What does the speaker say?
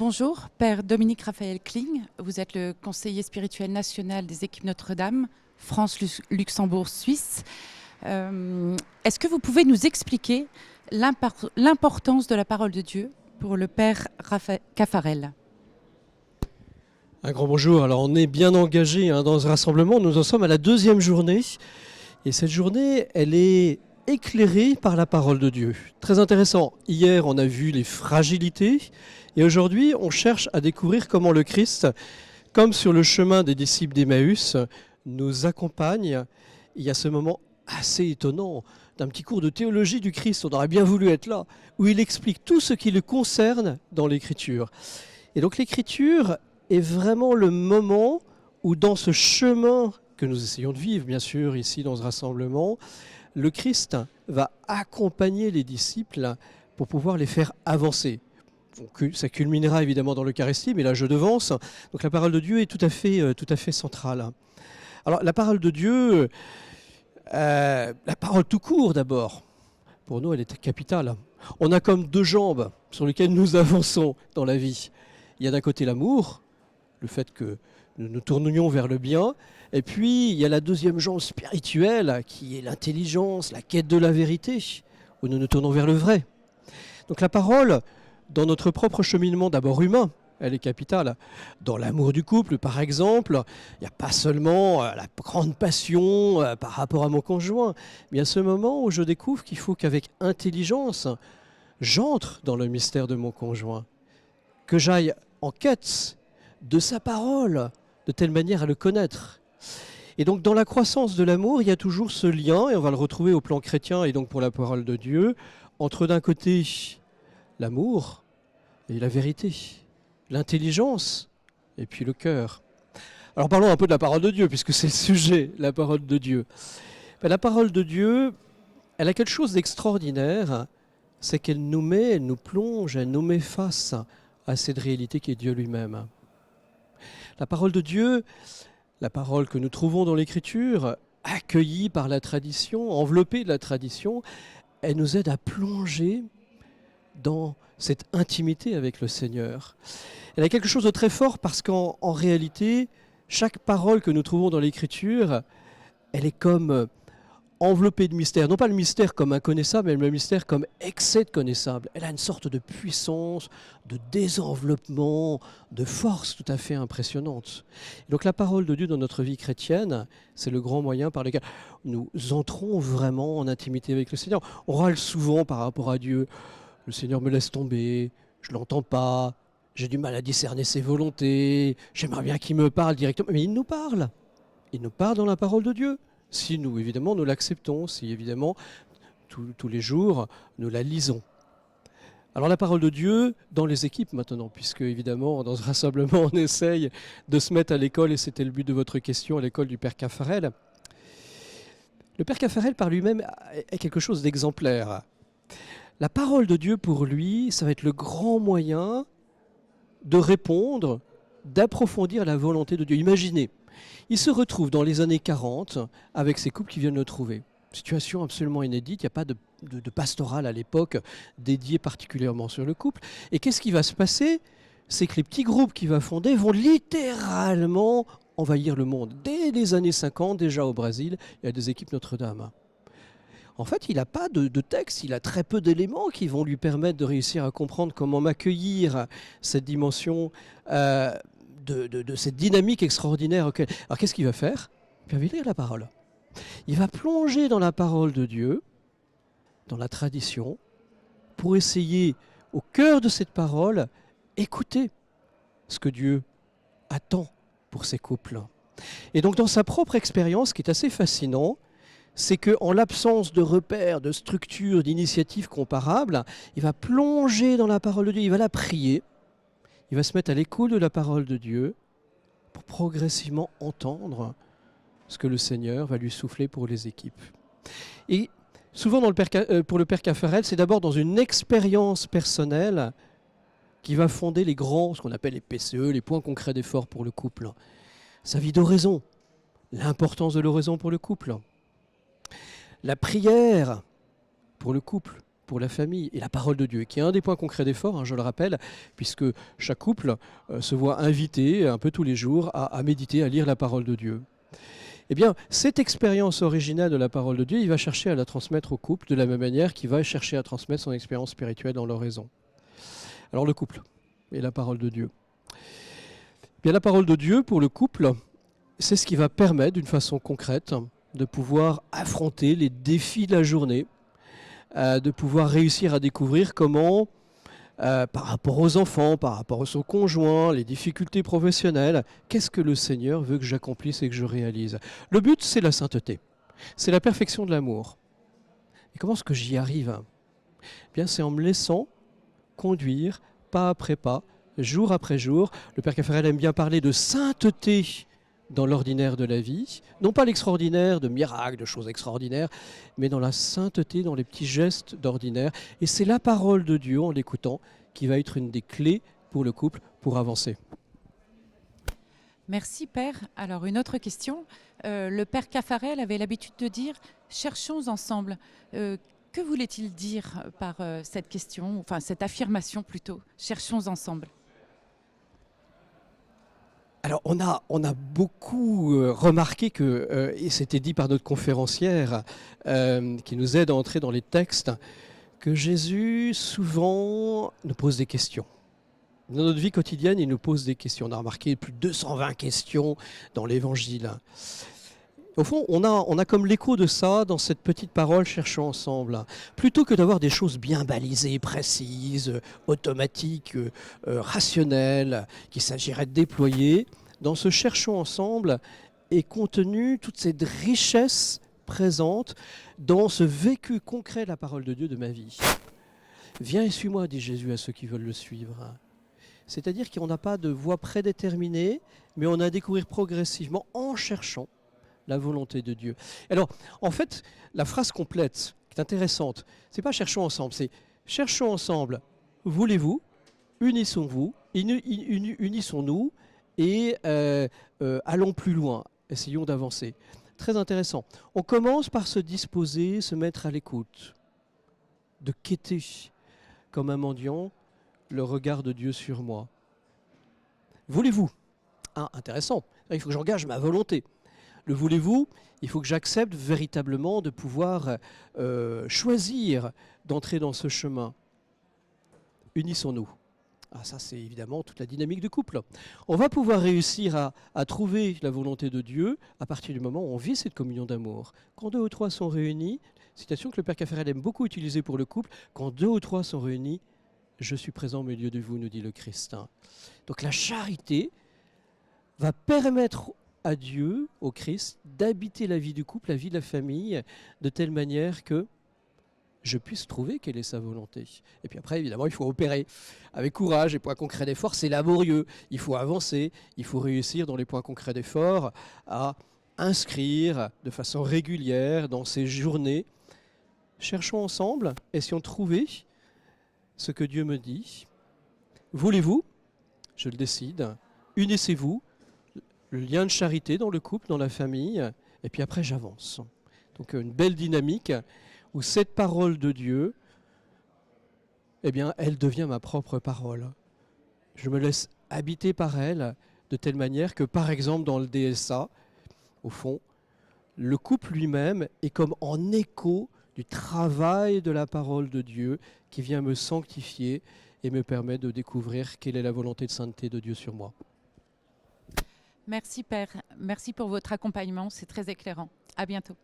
Bonjour, Père Dominique Raphaël Kling. Vous êtes le conseiller spirituel national des équipes Notre-Dame, France, Luxembourg, Suisse. Est-ce que vous pouvez nous expliquer l'importance de la parole de Dieu pour le Père Caffarel? Un grand bonjour. Alors on est bien engagé dans ce rassemblement. Nous en sommes à la deuxième journée. Et cette journée, elle est éclairée par la parole de Dieu. Très intéressant. Hier, on a vu les fragilités. Et aujourd'hui, on cherche à découvrir comment le Christ, comme sur le chemin des disciples d'Emmaüs, nous accompagne. Il y a ce moment assez étonnant d'un petit cours de théologie du Christ, on aurait bien voulu être là, où il explique tout ce qui le concerne dans l'Écriture. Et donc l'Écriture est vraiment le moment où dans ce chemin que nous essayons de vivre, bien sûr, ici dans ce rassemblement, le Christ va accompagner les disciples pour pouvoir les faire avancer. Ça culminera évidemment dans l'Eucharistie, mais là je devance. Donc la parole de Dieu est tout à fait centrale. Alors la parole de Dieu, la parole tout court d'abord, pour nous elle est capitale. On a comme deux jambes sur lesquelles nous avançons dans la vie. Il y a d'un côté l'amour, le fait que nous nous tournions vers le bien, et puis il y a la deuxième jambe spirituelle qui est l'intelligence, la quête de la vérité, où nous nous tournons vers le vrai. Donc la parole, dans notre propre cheminement d'abord humain, elle est capitale. Dans l'amour du couple, par exemple, il n'y a pas seulement la grande passion par rapport à mon conjoint, mais il y a ce moment où je découvre qu'il faut qu'avec intelligence, j'entre dans le mystère de mon conjoint, que j'aille en quête de sa parole, de telle manière à le connaître. Et donc dans la croissance de l'amour, il y a toujours ce lien, et on va le retrouver au plan chrétien et donc pour la parole de Dieu, entre d'un côté l'amour et la vérité, l'intelligence et puis le cœur. Alors parlons un peu de la parole de Dieu, puisque c'est le sujet, la parole de Dieu. La parole de Dieu, elle a quelque chose d'extraordinaire, c'est qu'elle nous met, elle nous plonge, elle nous met face à cette réalité qui est Dieu lui-même. La parole de Dieu, la parole que nous trouvons dans l'Écriture, accueillie par la tradition, enveloppée de la tradition, elle nous aide à plonger dans cette intimité avec le Seigneur. Elle a quelque chose de très fort parce qu'en réalité, chaque parole que nous trouvons dans l'Écriture, elle est comme enveloppée de mystère. Non pas le mystère comme inconnaissable, mais le mystère comme excès de connaissable. Elle a une sorte de puissance, de désenveloppement, de force tout à fait impressionnante. Et donc la parole de Dieu dans notre vie chrétienne, c'est le grand moyen par lequel nous entrons vraiment en intimité avec le Seigneur. On râle souvent par rapport à Dieu. Le Seigneur me laisse tomber, je ne l'entends pas, j'ai du mal à discerner ses volontés, j'aimerais bien qu'il me parle directement. Mais il nous parle dans la parole de Dieu. Si nous, évidemment, nous l'acceptons, si évidemment, tous les jours, nous la lisons. Alors la parole de Dieu dans les équipes maintenant, puisque évidemment, dans ce rassemblement, on essaye de se mettre à l'école, et c'était le but de votre question, à l'école du Père Caffarel. Le Père Caffarel, par lui-même, est quelque chose d'exemplaire. La parole de Dieu, pour lui, ça va être le grand moyen de répondre, d'approfondir la volonté de Dieu. Imaginez, il se retrouve dans les années 40 avec ces couples qui viennent le trouver. Situation absolument inédite, il n'y a pas de pastoral à l'époque dédié particulièrement sur le couple. Et qu'est-ce qui va se passer? C'est que les petits groupes qu'il va fonder vont littéralement envahir le monde. Dès les années 50, déjà au Brésil, il y a des équipes Notre-Dame. En fait, il n'a pas de texte, il a très peu d'éléments qui vont lui permettre de réussir à comprendre comment m'accueillir cette dimension de cette dynamique extraordinaire. Alors qu'est-ce qu'il va faire? Il va lire la parole. Il va plonger dans la parole de Dieu, dans la tradition, pour essayer, au cœur de cette parole, écouter ce que Dieu attend pour ces couples. Et donc dans sa propre expérience, ce qui est assez fascinant, c'est qu'en l'absence de repères, de structures, d'initiatives comparables, il va plonger dans la parole de Dieu, il va la prier, il va se mettre à l'écoute de la parole de Dieu pour progressivement entendre ce que le Seigneur va lui souffler pour les équipes. Et souvent pour le Père Caffarel, c'est d'abord dans une expérience personnelle qui va fonder les grands, ce qu'on appelle les PCE, les points concrets d'effort pour le couple. Sa vie d'oraison, l'importance de l'oraison pour le couple. La prière pour le couple, pour la famille et la parole de Dieu, qui est un des points concrets d'effort, je le rappelle, puisque chaque couple se voit invité un peu tous les jours à méditer, à lire la parole de Dieu. Eh bien, cette expérience originale de la parole de Dieu, il va chercher à la transmettre au couple de la même manière qu'il va chercher à transmettre son expérience spirituelle dans l'oraison. Alors le couple et la parole de Dieu. Bien, la parole de Dieu pour le couple, c'est ce qui va permettre d'une façon concrète de pouvoir affronter les défis de la journée, de pouvoir réussir à découvrir comment, par rapport aux enfants, par rapport à son conjoint, les difficultés professionnelles, qu'est-ce que le Seigneur veut que j'accomplisse et que je réalise. Le but, c'est la sainteté, c'est la perfection de l'amour. Et comment est-ce que j'y arrive? Bien, c'est en me laissant conduire pas après pas, jour après jour. Le Père Caffarel aime bien parler de sainteté dans l'ordinaire de la vie, non pas l'extraordinaire, de miracles, de choses extraordinaires, mais dans la sainteté, dans les petits gestes d'ordinaire. Et c'est la parole de Dieu, en l'écoutant, qui va être une des clés pour le couple, pour avancer. Merci Père. Alors une autre question. Le Père Caffarel avait l'habitude de dire « cherchons ensemble ». Que voulait-il dire par cette question, enfin cette affirmation plutôt, cherchons ensemble? Alors on a beaucoup remarqué que, et c'était dit par notre conférencière qui nous aide à entrer dans les textes, que Jésus souvent nous pose des questions. Dans notre vie quotidienne, il nous pose des questions. On a remarqué plus de 220 questions dans l'Évangile. Au fond, on a comme l'écho de ça dans cette petite parole « cherchons ensemble ». Plutôt que d'avoir des choses bien balisées, précises, automatiques, rationnelles, qu'il s'agirait de déployer, dans ce « cherchons ensemble » est contenue toute cette richesse présente dans ce vécu concret de la parole de Dieu de ma vie. « Viens et suis-moi », dit Jésus à ceux qui veulent le suivre. C'est-à-dire qu'on n'a pas de voie prédéterminée, mais on a à découvrir progressivement en cherchant la volonté de Dieu. Alors, en fait, la phrase complète, qui est intéressante, c'est pas cherchons ensemble, c'est cherchons ensemble, voulez-vous, unissons-vous, unissons-nous et allons plus loin, essayons d'avancer. Très intéressant. On commence par se disposer, se mettre à l'écoute, de quêter comme un mendiant le regard de Dieu sur moi. Voulez-vous? Ah, intéressant. Il faut que j'engage ma volonté. Le voulez-vous? Il faut que j'accepte véritablement de pouvoir choisir d'entrer dans ce chemin. Unissons-nous. Ah, ça, c'est évidemment toute la dynamique du couple. On va pouvoir réussir à trouver la volonté de Dieu à partir du moment où on vit cette communion d'amour. Quand 2 ou 3 sont réunis, citation que le Père Caffarel aime beaucoup utiliser pour le couple, quand 2 ou 3 sont réunis, je suis présent au milieu de vous, nous dit le Christ. Donc la charité va permettre à Dieu, au Christ, d'habiter la vie du couple, la vie de la famille, de telle manière que je puisse trouver quelle est sa volonté. Et puis après, évidemment, il faut opérer avec courage et points concrets d'effort. C'est laborieux. Il faut avancer. Il faut réussir dans les points concrets d'effort à inscrire de façon régulière dans ces journées. Cherchons ensemble, essayons de trouver ce que Dieu me dit. Voulez-vous? Je le décide. Unissez-vous. Le lien de charité dans le couple, dans la famille. Et puis après, j'avance. Donc une belle dynamique où cette parole de Dieu, eh bien, elle devient ma propre parole. Je me laisse habiter par elle de telle manière que, par exemple, dans le DSA, au fond, le couple lui-même est comme en écho du travail de la parole de Dieu qui vient me sanctifier et me permet de découvrir quelle est la volonté de sainteté de Dieu sur moi. Merci Père, merci pour votre accompagnement, c'est très éclairant. À bientôt.